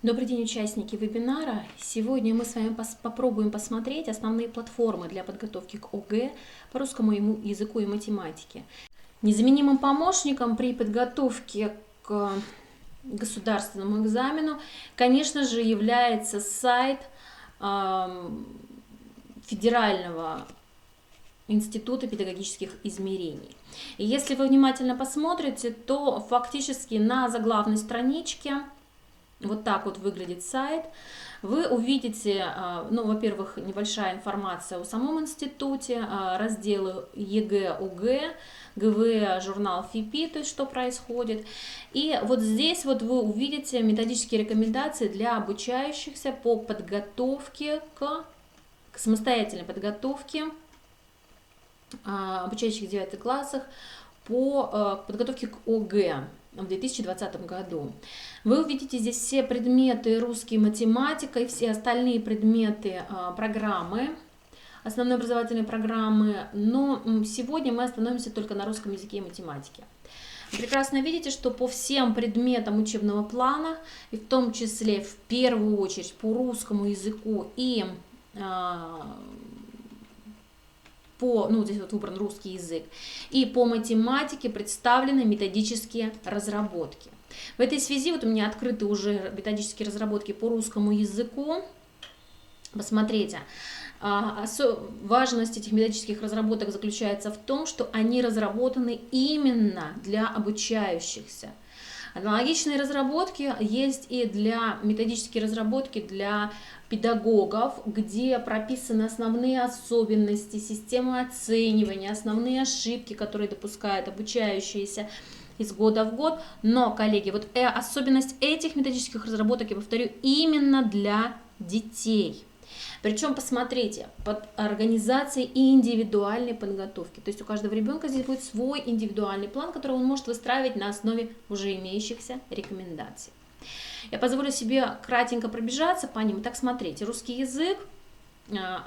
Добрый день, участники вебинара. Сегодня мы с вами попробуем посмотреть основные платформы для подготовки к ОГЭ по русскому языку и математике. Незаменимым помощником при подготовке к государственному экзамену, конечно же, является сайт Федерального Института педагогических измерений. И если вы внимательно посмотрите, то фактически на заглавной страничке вот так вот выглядит сайт. Вы увидите, во-первых, небольшая информация о самом институте, разделы ЕГЭ, ОГЭ, ГВ, журнал ФИПИ, то есть что происходит. И вот здесь вот вы увидите методические рекомендации для обучающихся по подготовке к самостоятельной подготовке обучающих в 9 классах по подготовке к ОГЭ в 2020 году. Вы увидите здесь все предметы русский, математика и все остальные предметы программы, основной образовательной программы, но сегодня мы остановимся только на русском языке и математике. Вы прекрасно видите, что по всем предметам учебного плана, и в том числе в первую очередь по русскому языку здесь вот выбран русский язык, и по математике представлены методические разработки. В этой связи вот у меня открыты уже методические разработки по русскому языку. Посмотрите, важность этих методических разработок заключается в том, что они разработаны именно для обучающихся. Аналогичные разработки есть и для методические разработки для педагогов, где прописаны основные особенности, системы оценивания, основные ошибки, которые допускают обучающиеся из года в год. Но, коллеги, вот особенность этих методических разработок, я повторю, именно для детей. Причем, посмотрите, под организацией индивидуальной подготовки. То есть у каждого ребенка здесь будет свой индивидуальный план, который он может выстраивать на основе уже имеющихся рекомендаций. Я позволю себе кратенько пробежаться по ним. Итак, смотрите, русский язык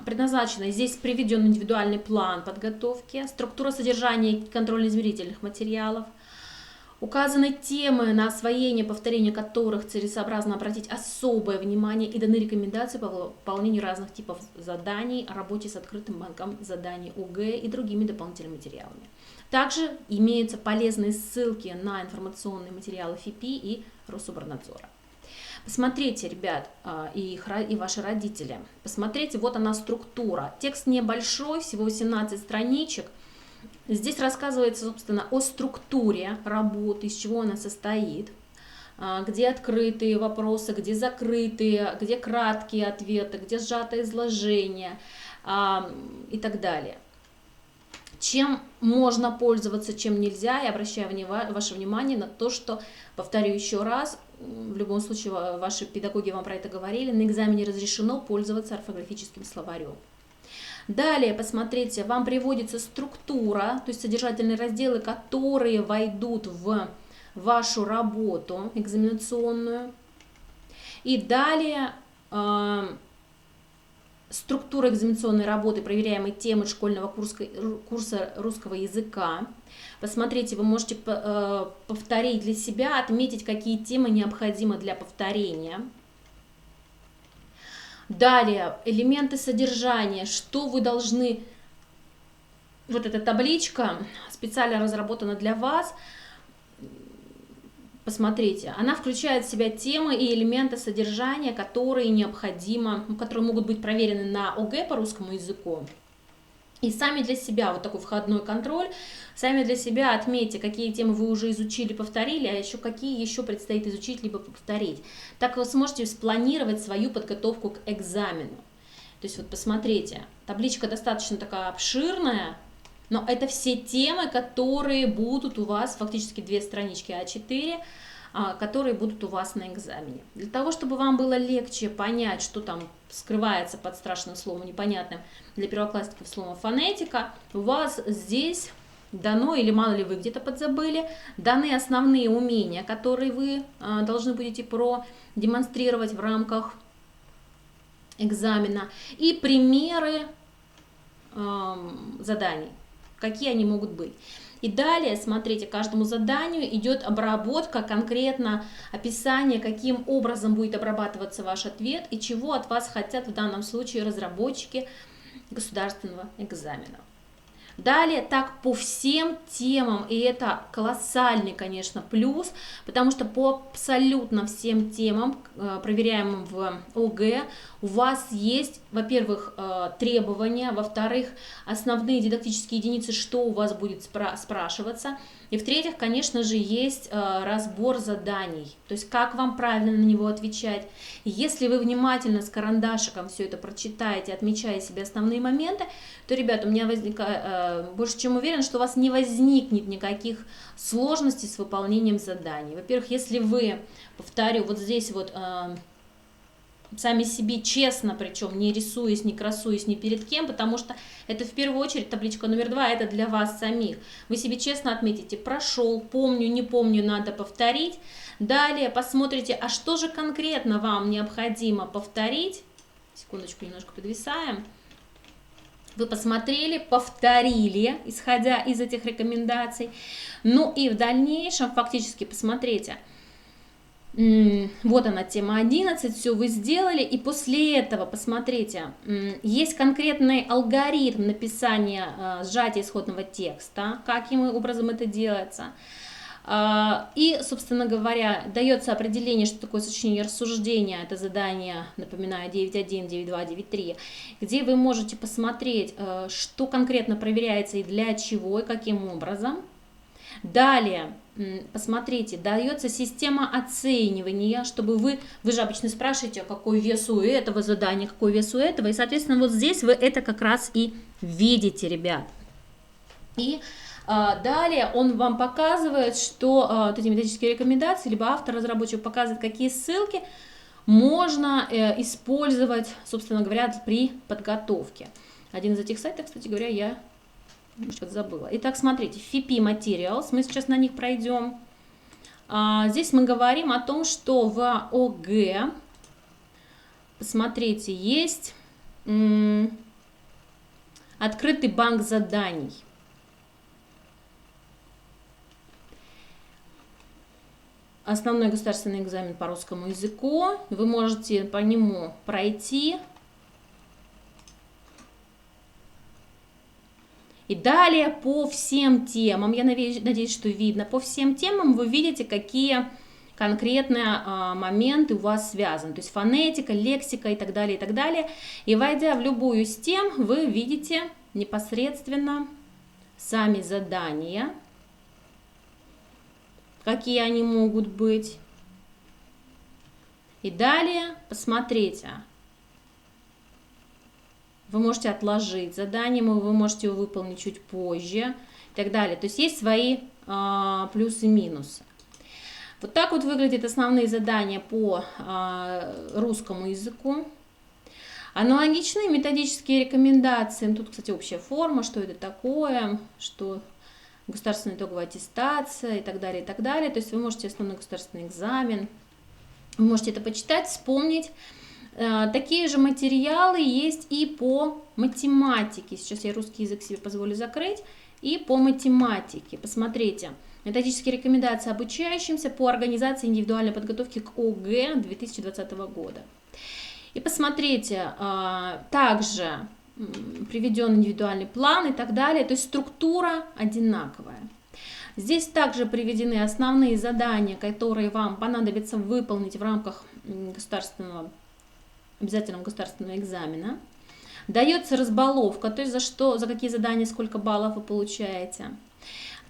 предназначен, здесь приведен индивидуальный план подготовки, структура содержания контрольно-измерительных материалов, указаны темы, на освоение, повторение которых целесообразно обратить особое внимание, и даны рекомендации по выполнению разных типов заданий, работе с открытым банком заданий ОГЭ и другими дополнительными материалами. Также имеются полезные ссылки на информационные материалы ФИПИ и Рособорнадзора. Посмотрите, ребят, и ваши родители, посмотрите, вот она структура. Текст небольшой, всего 18 страничек. Здесь рассказывается, собственно, о структуре работы, из чего она состоит, где открытые вопросы, где закрытые, где краткие ответы, где сжатое изложение и так далее. Чем можно пользоваться, чем нельзя, я обращаю ваше внимание на то, что, повторю еще раз, в любом случае ваши педагоги вам про это говорили, на экзамене разрешено пользоваться орфографическим словарем. Далее, посмотрите, вам приводится структура, то есть содержательные разделы, которые войдут в вашу работу экзаменационную. И далее структура экзаменационной работы, проверяемой темы школьного курса русского языка. Посмотрите, вы можете повторить для себя, отметить, какие темы необходимы для повторения. Далее, элементы содержания, что вы должны, вот эта табличка специально разработана для вас, посмотрите, она включает в себя темы и элементы содержания, которые которые могут быть проверены на ОГЭ по русскому языку. И сами для себя, вот такой входной контроль, сами для себя отметьте, какие темы вы уже изучили, повторили, а еще какие еще предстоит изучить, либо повторить. Так вы сможете спланировать свою подготовку к экзамену. То есть вот посмотрите, табличка достаточно такая обширная, но это все темы, которые будут у вас, фактически 2 странички А4, которые будут у вас на экзамене. Для того, чтобы вам было легче понять, что там скрывается под страшным словом, непонятным для первоклассников словом фонетика, у вас здесь дано, или мало ли вы где-то подзабыли, даны основные умения, которые вы должны будете продемонстрировать в рамках экзамена, и примеры заданий, какие они могут быть. И далее, смотрите, каждому заданию идет обработка, конкретно описание, каким образом будет обрабатываться ваш ответ и чего от вас хотят в данном случае разработчики государственного экзамена. Далее так по всем темам, и это колоссальный, конечно, плюс, потому что по абсолютно всем темам, проверяемым в ОГЭ, у вас есть, во-первых, требования, во-вторых, основные дидактические единицы, что у вас будет спрашиваться, и в-третьих, конечно же, есть разбор заданий, то есть как вам правильно на него отвечать. И если вы внимательно с карандашиком все это прочитаете, отмечая себе основные моменты, то, ребята, у меня больше чем уверен, что у вас не возникнет никаких сложностей с выполнением заданий. Во-первых, если вы, повторю, вот здесь вот сами себе честно, причем не рисуясь, не красуясь ни перед кем, потому что это в первую очередь табличка номер 2, это для вас самих. Вы себе честно отметите: прошел, помню, не помню, надо повторить. Далее посмотрите, а что же конкретно вам необходимо повторить. Секундочку, немножко подвисаем. Вы посмотрели, повторили, исходя из этих рекомендаций. Ну и в дальнейшем фактически посмотрите. Вот она, тема 11, все вы сделали, и после этого, посмотрите, есть конкретный алгоритм написания сжатия исходного текста, каким образом это делается. И, собственно говоря, дается определение, что такое сочинение рассуждения, это задание, напоминаю, 9.1, 9.2, 9.3, где вы можете посмотреть, что конкретно проверяется и для чего, и каким образом. Далее, посмотрите, дается система оценивания, чтобы вы же обычно спрашиваете, какой вес у этого задания, какой вес у этого, и, соответственно, вот здесь вы это как раз и видите, ребят. И далее он вам показывает, что вот эти методические рекомендации, либо автор-разработчик показывает, какие ссылки можно использовать, собственно говоря, при подготовке. Один из этих сайтов, кстати говоря, я немножко забыла. Итак, смотрите, FIPI Materials, мы сейчас на них пройдем. Здесь мы говорим о том, что в ОГЭ, посмотрите, есть открытый банк заданий. Основной государственный экзамен по русскому языку. Вы можете по нему пройти. И далее по всем темам, я надеюсь, что видно, по всем темам вы видите, какие конкретные моменты у вас связаны. То есть фонетика, лексика и так далее, и так далее. И войдя в любую из тем, вы видите непосредственно сами задания, какие они могут быть. И далее посмотрите. Вы можете отложить задание, вы можете его выполнить чуть позже и так далее. То есть есть свои плюсы и минусы. Вот так вот выглядят основные задания по русскому языку. Аналогичные методические рекомендации. Тут, кстати, общая форма, что это такое, что государственная итоговая аттестация и так далее, и так далее. То есть вы можете основной государственный экзамен, вы можете это почитать, вспомнить. Такие же материалы есть и по математике. Сейчас я русский язык себе позволю закрыть. И по математике. Посмотрите. Методические рекомендации обучающимся по организации индивидуальной подготовки к ОГЭ 2020 года. И посмотрите, также приведен индивидуальный план и так далее. То есть структура одинаковая. Здесь также приведены основные задания, которые вам понадобится выполнить в рамках обязательного государственного экзамена. Дается разбаловка, то есть за какие задания, сколько баллов вы получаете.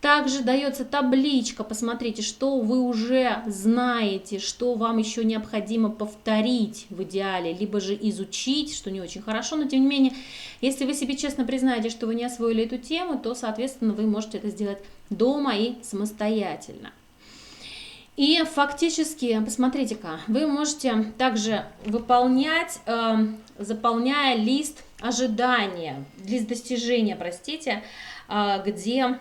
Также дается табличка, посмотрите, что вы уже знаете, что вам еще необходимо повторить в идеале, либо же изучить, что не очень хорошо, но тем не менее, если вы себе честно признаете, что вы не освоили эту тему, то, соответственно, вы можете это сделать дома и самостоятельно. И фактически, посмотрите-ка, вы можете также выполнять, заполняя лист ожидания, лист достижения, простите, где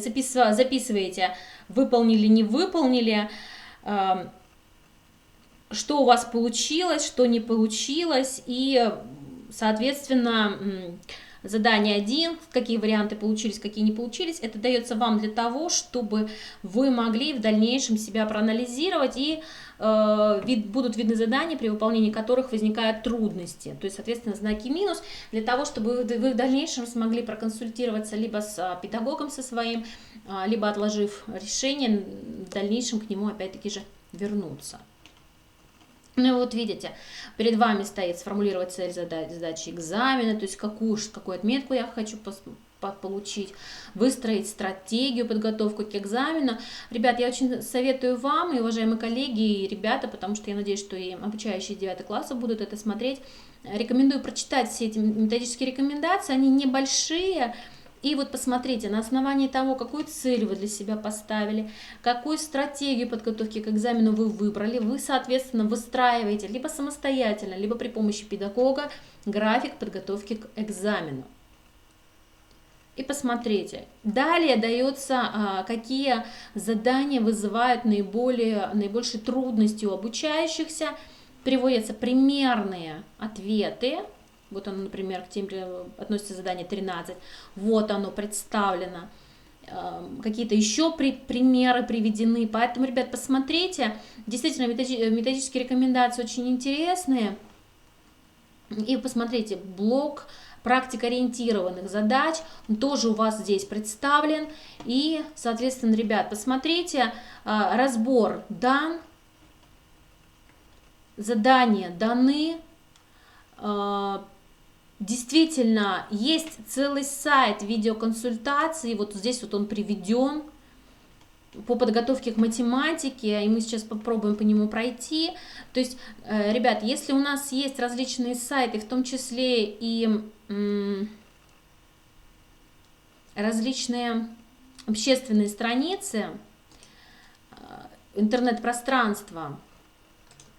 записываете, выполнили, не выполнили, что у вас получилось, что не получилось, и, соответственно, задание 1, какие варианты получились, какие не получились. Это дается вам для того, чтобы вы могли в дальнейшем себя проанализировать, и будут видны задания, при выполнении которых возникают трудности. То есть, соответственно, знаки минус, для того, чтобы вы в дальнейшем смогли проконсультироваться либо с педагогом со своим, либо отложив решение, в дальнейшем к нему опять-таки же вернуться. Ну и вот видите, перед вами стоит сформулировать цель задачи экзамена, то есть какую отметку я хочу получить, выстроить стратегию подготовки к экзамену. Ребят, я очень советую вам, и уважаемые коллеги, и ребята, потому что я надеюсь, что и обучающие 9 класса будут это смотреть, рекомендую прочитать все эти методические рекомендации, они небольшие. И вот посмотрите, на основании того, какую цель вы для себя поставили, какую стратегию подготовки к экзамену вы выбрали, вы, соответственно, выстраиваете либо самостоятельно, либо при помощи педагога график подготовки к экзамену. И посмотрите, далее дается, какие задания вызывают наибольшие трудности у обучающихся, приводятся примерные ответы. Вот оно, например, к теме относится задание 13. Вот оно представлено. Какие-то еще примеры приведены. Поэтому, ребят, посмотрите. Действительно, методические рекомендации очень интересные. И посмотрите, блок практикоориентированных задач тоже у вас здесь представлен. И, соответственно, ребят, посмотрите, разбор дан, задания даны. Действительно, есть целый сайт видеоконсультаций, вот здесь вот он приведен по подготовке к математике, и мы сейчас попробуем по нему пройти. То есть, ребят, если у нас есть различные сайты, в том числе и различные общественные страницы, интернет-пространство,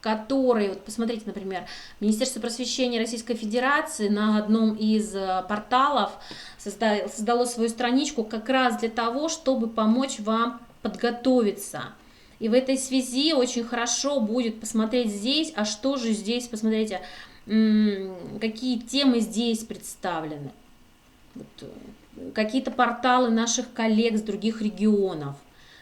которые, вот посмотрите, например, Министерство просвещения Российской Федерации на одном из порталов создало свою страничку как раз для того, чтобы помочь вам подготовиться. И в этой связи очень хорошо будет посмотреть здесь, а что же здесь, посмотрите, какие темы здесь представлены. Вот, какие-то порталы наших коллег с других регионов.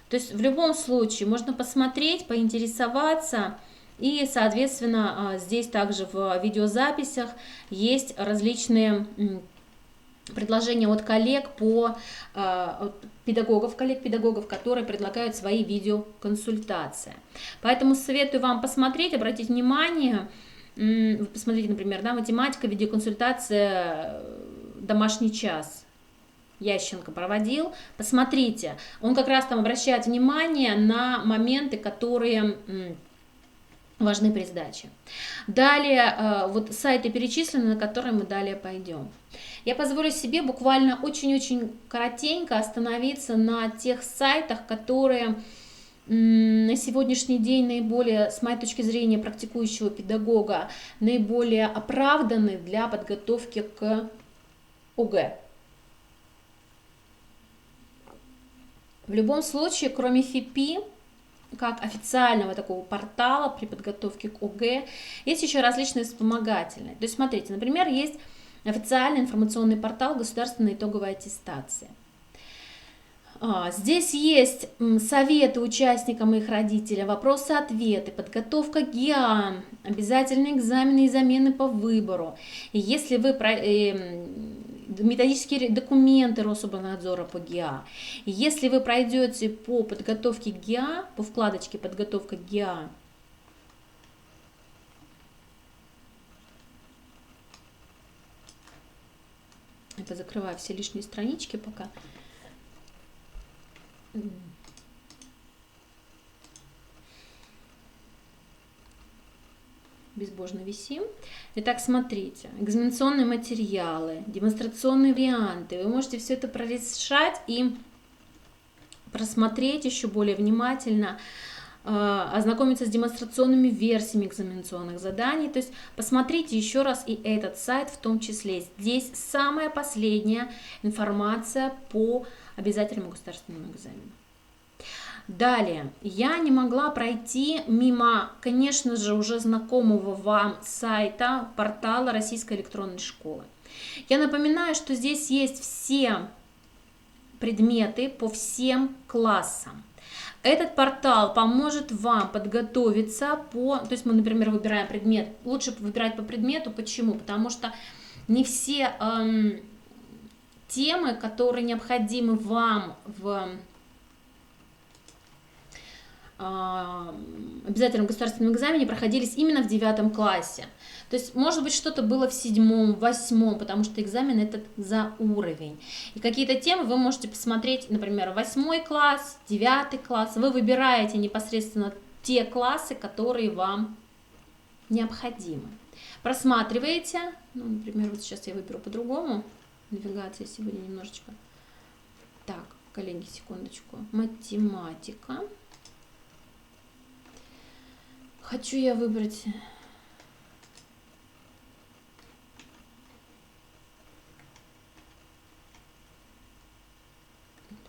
То есть в любом случае можно посмотреть, поинтересоваться. И, соответственно, здесь также в видеозаписях есть различные предложения от коллег, от педагогов, коллег-педагогов, которые предлагают свои видеоконсультации. Поэтому советую вам посмотреть, обратить внимание. Вы посмотрите, например, да, математика, видеоконсультация, домашний час. Ященко проводил. Посмотрите, он как раз там обращает внимание на моменты, которые важны при сдаче. Далее, вот сайты перечислены, на которые мы далее пойдем. Я позволю себе буквально очень-очень коротенько остановиться на тех сайтах, которые на сегодняшний день наиболее, с моей точки зрения, практикующего педагога, наиболее оправданы для подготовки к ОГЭ. В любом случае, кроме ФИПИ, как официального такого портала при подготовке к ОГЭ, есть еще различные вспомогательные. То есть, смотрите, например, есть официальный информационный портал государственной итоговой аттестации. Здесь есть советы участникам и их родителям, вопросы-ответы, подготовка к ГИА, обязательные экзамены и замены по выбору. И если вы методические документы Рособорнадзора по ГИА. И если вы пройдете по подготовке к ГИА, по вкладочке «Подготовка к ГИА», я позакрываю все лишние странички пока. Безбожно висим. Итак, смотрите, экзаменационные материалы, демонстрационные варианты. Вы можете все это прорешать и просмотреть еще более внимательно, ознакомиться с демонстрационными версиями экзаменационных заданий. То есть посмотрите еще раз и этот сайт в том числе. Здесь самая последняя информация по обязательному государственному экзамену. Далее, я не могла пройти мимо, конечно же, уже знакомого вам сайта, портала Российской электронной школы. Я напоминаю, что здесь есть все предметы по всем классам. Этот портал поможет вам подготовиться то есть мы, например, выбираем предмет, лучше выбирать по предмету. Почему? Потому что не все темы, которые необходимы вам в обязательном государственном экзамене, проходились именно в 9 классе. То есть, может быть, что-то было в 7, 8, потому что экзамен этот за уровень. И какие-то темы вы можете посмотреть, например, 8 класс, 9 класс. Вы выбираете непосредственно те классы, которые вам необходимы. Просматриваете, ну, например, вот сейчас я выберу по-другому. Навигация сегодня немножечко. Так, коллеги, секундочку. Математика. Хочу я выбрать...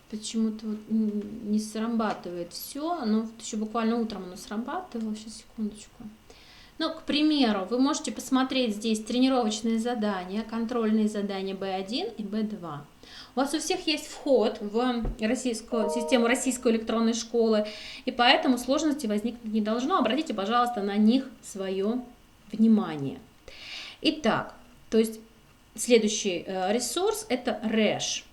Почему-то вот не срабатывает все, но еще буквально утром оно срабатывало. Сейчас, секундочку. Ну, к примеру, вы можете посмотреть здесь тренировочные задания, контрольные задания B1 и B2. У вас у всех есть вход в систему российской электронной школы, и поэтому сложности возникнуть не должно. Обратите, пожалуйста, на них свое внимание. Итак, то есть следующий ресурс – это РЭШ.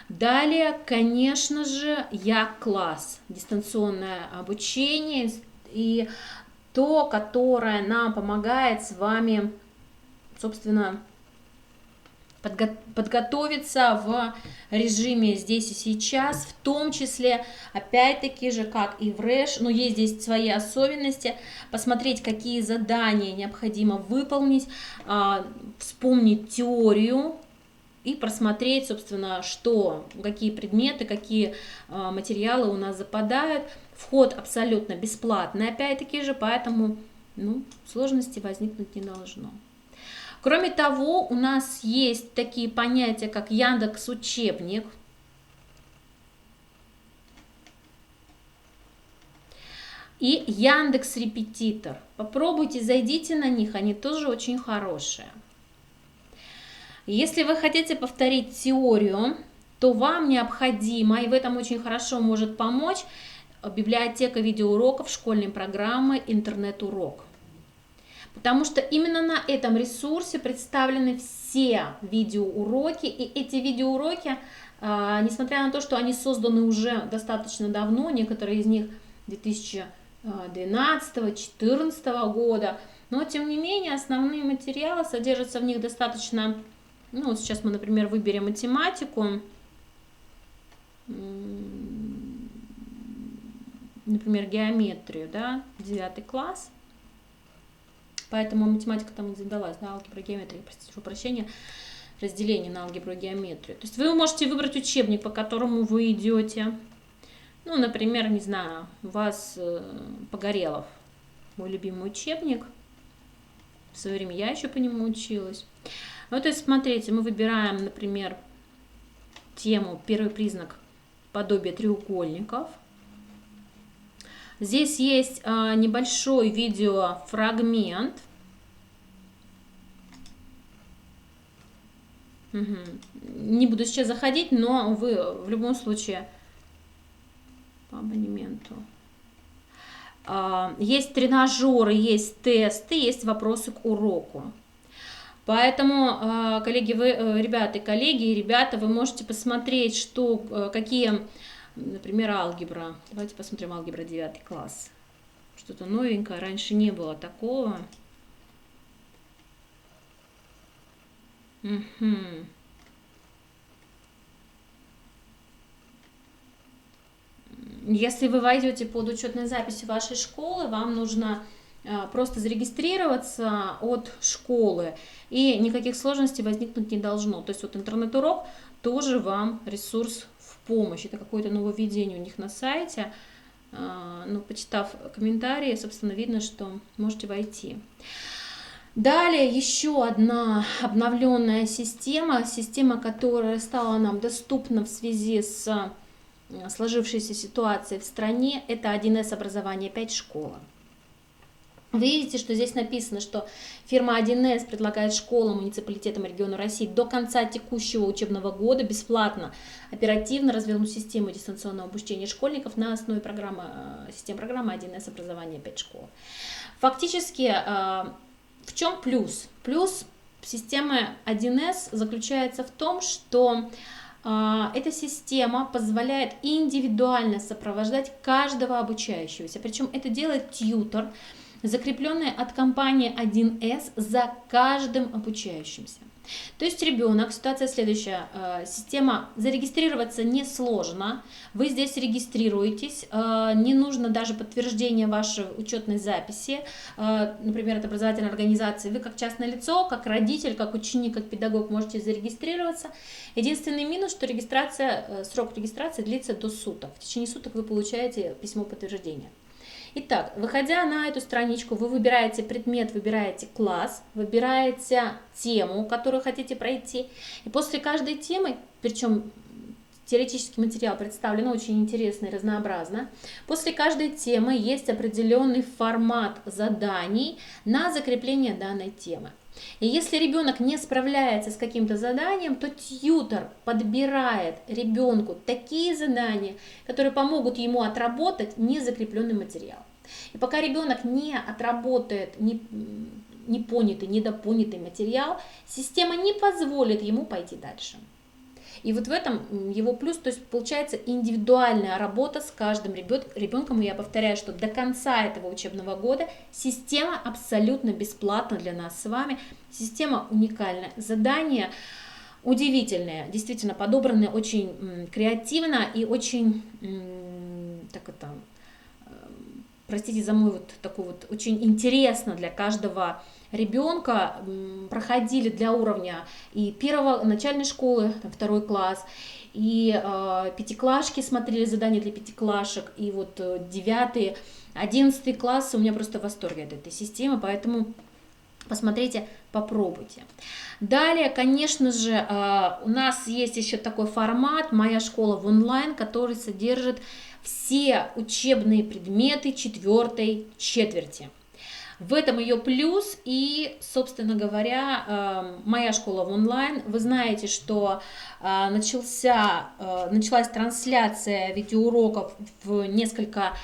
Далее, конечно же, Я-класс, дистанционное обучение и то, которое нам помогает с вами, собственно, подготовиться в режиме здесь и сейчас, в том числе, опять-таки же, как и в РЭШ, но есть здесь свои особенности, посмотреть, какие задания необходимо выполнить, вспомнить теорию, и просмотреть, собственно, какие предметы, какие материалы у нас западают. Вход абсолютно бесплатный, опять-таки же, поэтому сложности возникнуть не должно. Кроме того, у нас есть такие понятия, как Яндекс.Учебник. И Яндекс.Репетитор. Попробуйте, зайдите на них, они тоже очень хорошие. Если вы хотите повторить теорию, то вам необходимо, и в этом очень хорошо может помочь, библиотека видеоуроков школьной программы «Интернет-урок». Потому что именно на этом ресурсе представлены все видеоуроки, и эти видеоуроки, несмотря на то, что они созданы уже достаточно давно, некоторые из них 2012-2014 года, но тем не менее основные материалы содержатся в них достаточно. Вот сейчас мы, например, выберем математику, например, геометрию, да, 9 класс, поэтому математика там и задалась, да, алгебра, геометрия, прошу прощения, разделение на алгебру и геометрию. То есть вы можете выбрать учебник, по которому вы идете, ну, например, не знаю, у вас Погорелов, мой любимый учебник, в свое время я еще по нему училась. Вот, то есть, смотрите, мы выбираем, например, тему «Первый признак подобия треугольников». Здесь есть небольшой видеофрагмент. Не буду сейчас заходить, но вы в любом случае по абонементу. Есть тренажеры, есть тесты, есть вопросы к уроку. Поэтому, коллеги, ребята, вы можете посмотреть, какие, например, алгебра. Давайте посмотрим алгебра 9 класс. Что-то новенькое, раньше не было такого. Если вы войдете под учетной записи вашей школы, вам нужно просто зарегистрироваться от школы, и никаких сложностей возникнуть не должно. То есть вот интернет-урок тоже вам ресурс в помощь. Это какое-то нововведение у них на сайте. Почитав комментарии, собственно, видно, что можете войти. Далее еще одна обновленная система, которая стала нам доступна в связи с сложившейся ситуацией в стране, это 1С образование 5 школа. Вы видите, что здесь написано, что фирма 1С предлагает школам, муниципалитетам и региону России до конца текущего учебного года бесплатно, оперативно развернуть систему дистанционного обучения школьников на основе системы программы 1С образования 5 школ. Фактически, в чем плюс? Плюс системы 1С заключается в том, что эта система позволяет индивидуально сопровождать каждого обучающегося, причем это делает тьютор, закрепленные от компании 1С за каждым обучающимся. То есть ребенок, ситуация следующая, система, зарегистрироваться несложно, вы здесь регистрируетесь, не нужно даже подтверждение вашей учетной записи, например, от образовательной организации, вы как частное лицо, как родитель, как ученик, как педагог можете зарегистрироваться. Единственный минус, что срок регистрации длится до суток, в течение суток вы получаете письмо подтверждения. Итак, выходя на эту страничку, вы выбираете предмет, выбираете класс, выбираете тему, которую хотите пройти. И после каждой темы, причем теоретический материал представлен очень интересно и разнообразно, после каждой темы есть определенный формат заданий на закрепление данной темы. И если ребенок не справляется с каким-то заданием, то тьютор подбирает ребенку такие задания, которые помогут ему отработать незакрепленный материал. И пока ребенок не отработает непонятый, недопонятый материал, система не позволит ему пойти дальше. И вот в этом его плюс, то есть получается индивидуальная работа с каждым ребенком. И я повторяю, что до конца этого учебного года система абсолютно бесплатна для нас с вами. Система уникальная. Задания удивительные, действительно подобраны очень креативно и очень, простите за мой вот такой вот, очень интересно для каждого ребенка. Проходили для уровня и начальной школы, второй класс, и пятиклашки смотрели задания для пятиклашек, и вот 9, 11 классы. У меня просто в восторге от этой системы, поэтому посмотрите, попробуйте. Далее, конечно же, у нас есть еще такой формат «Моя школа в онлайн», который содержит все учебные предметы 4 четверти. В этом ее плюс. И, собственно говоря, «Моя школа в онлайн». Вы знаете, что началась трансляция видеоуроков в несколько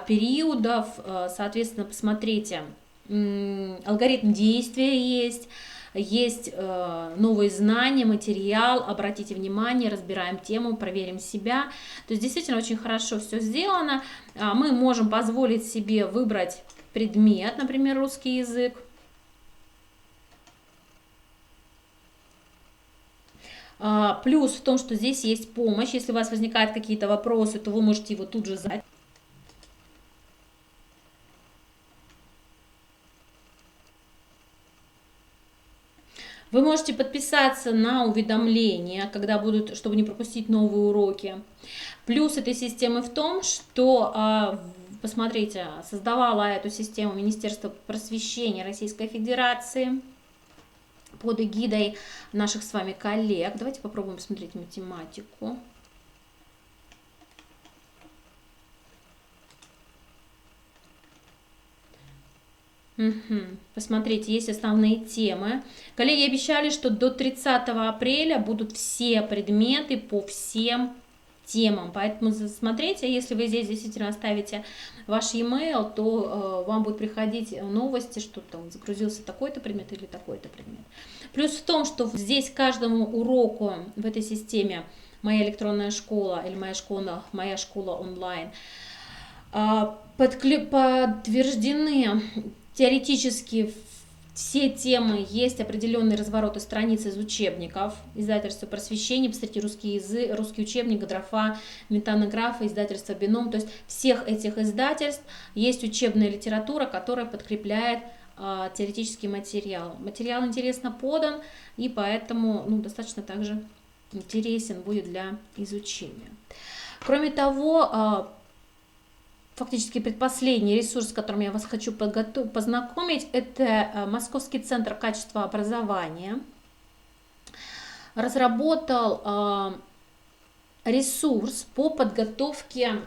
периодов. Соответственно, посмотрите, алгоритм действия есть новые знания, материал, обратите внимание, разбираем тему, проверим себя. То есть действительно очень хорошо все сделано. Мы можем позволить себе выбрать предмет, например, русский язык. Плюс в том, что здесь есть помощь. Если у вас возникают какие-то вопросы, то вы можете его тут же задать. Вы можете подписаться на уведомления, когда будут, чтобы не пропустить новые уроки. Плюс этой системы в том, что, посмотрите, создавала эту систему Министерство просвещения Российской Федерации под эгидой наших с вами коллег. Давайте попробуем посмотреть математику. Посмотрите, есть основные темы. Коллеги обещали, что до 30 апреля будут все предметы по всем темам. Поэтому смотрите, если вы здесь действительно оставите ваш e-mail, то вам будут приходить новости, что там загрузился такой-то предмет или такой-то предмет. Плюс в том, что здесь каждому уроку в этой системе «Моя электронная школа» или «Моя школа онлайн» подтверждены теоретически все темы, есть определенные развороты страниц из учебников, издательство «Просвещение», посмотрите, русский язык, русский учебник, графа, метанографа, издательство «Бином». То есть всех этих издательств есть учебная литература, которая подкрепляет теоретический материал. Материал интересно подан, и поэтому достаточно также интересен будет для изучения. Кроме того, фактически предпоследний ресурс, с которым я вас хочу познакомить, это Московский центр качества образования. Разработал ресурс по подготовке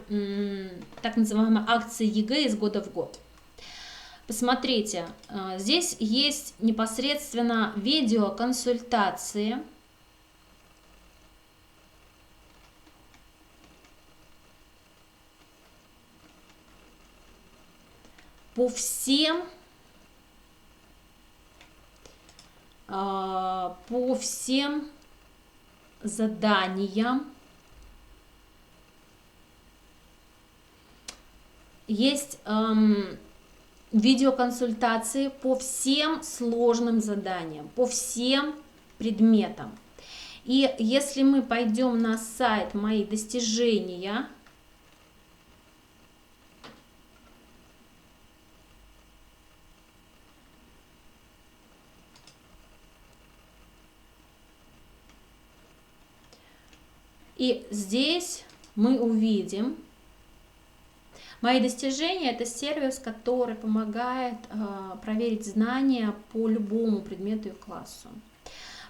так называемой акции ЕГЭ из года в год. Посмотрите, здесь есть непосредственно видеоконсультации. По всем заданиям. Есть видеоконсультации по всем сложным заданиям, по всем предметам. И если мы пойдем на сайт «Мои достижения», и здесь мы увидим «Мои достижения» — это сервис, который помогает проверить знания по любому предмету и классу.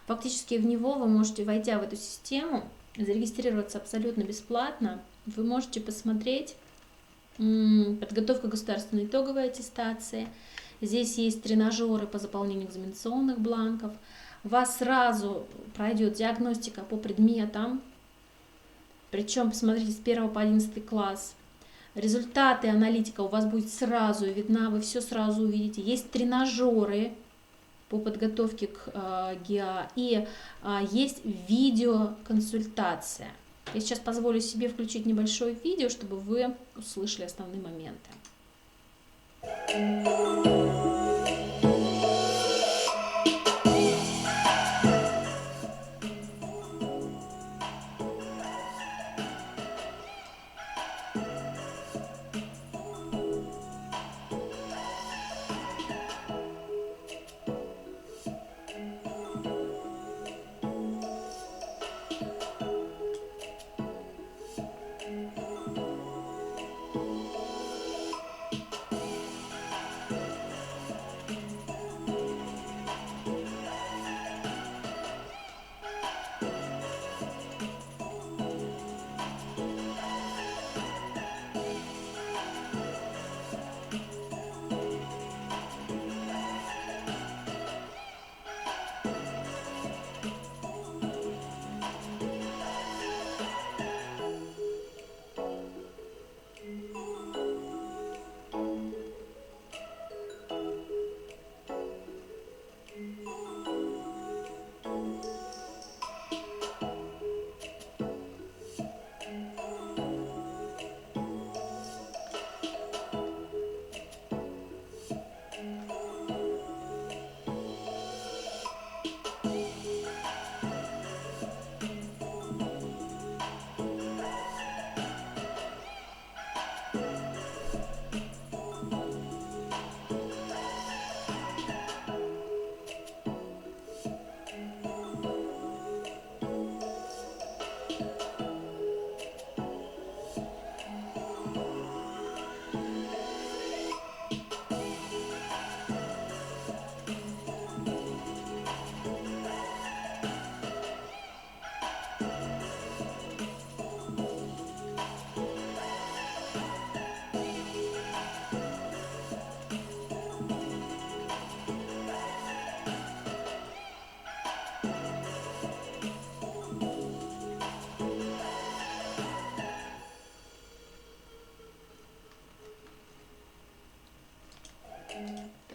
Фактически в него вы можете, войдя в эту систему, зарегистрироваться абсолютно бесплатно. Вы можете посмотреть подготовка к государственной итоговой аттестации. Здесь есть тренажеры по заполнению экзаменационных бланков. У вас сразу пройдет диагностика по предметам. Причем, посмотрите, с 1 по 11 класс. Результаты аналитика у вас будет сразу видна, вы все сразу увидите. Есть тренажеры по подготовке к ГИА и есть видеоконсультация. Я сейчас позволю себе включить небольшое видео, чтобы вы услышали основные моменты.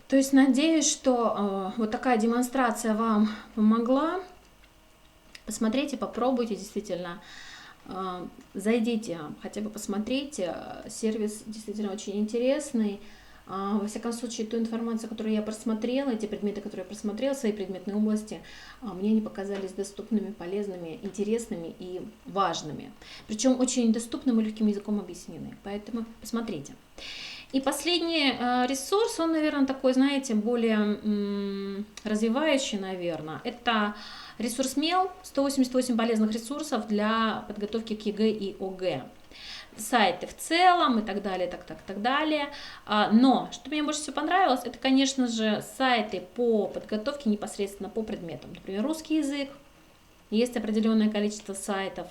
То есть надеюсь, что вот такая демонстрация вам помогла. Посмотрите, попробуйте действительно. Зайдите, хотя бы посмотрите. Сервис действительно очень интересный. Во всяком случае, ту информацию, которую я просмотрела, те предметы, которые я просмотрела в своей предметной области, мне они показались доступными, полезными, интересными и важными. Причем очень доступным и легким языком объяснены. Поэтому посмотрите. И последний ресурс, он, наверное, такой, знаете, более развивающий, наверное. Это ресурс МЕЛ, 188 полезных ресурсов для подготовки к ЕГЭ и ОГЭ. Сайты в целом и так далее, так далее. Но, что мне больше всего понравилось, это, конечно же, сайты по подготовке непосредственно по предметам. Например, русский язык, есть определенное количество сайтов.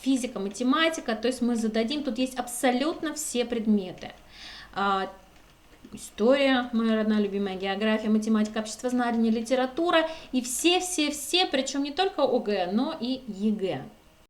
Физика, математика, то есть мы зададим, тут есть абсолютно все предметы. история, моя родная любимая, география, математика, обществознание, литература и все, причем не только ОГЭ, но и ЕГЭ.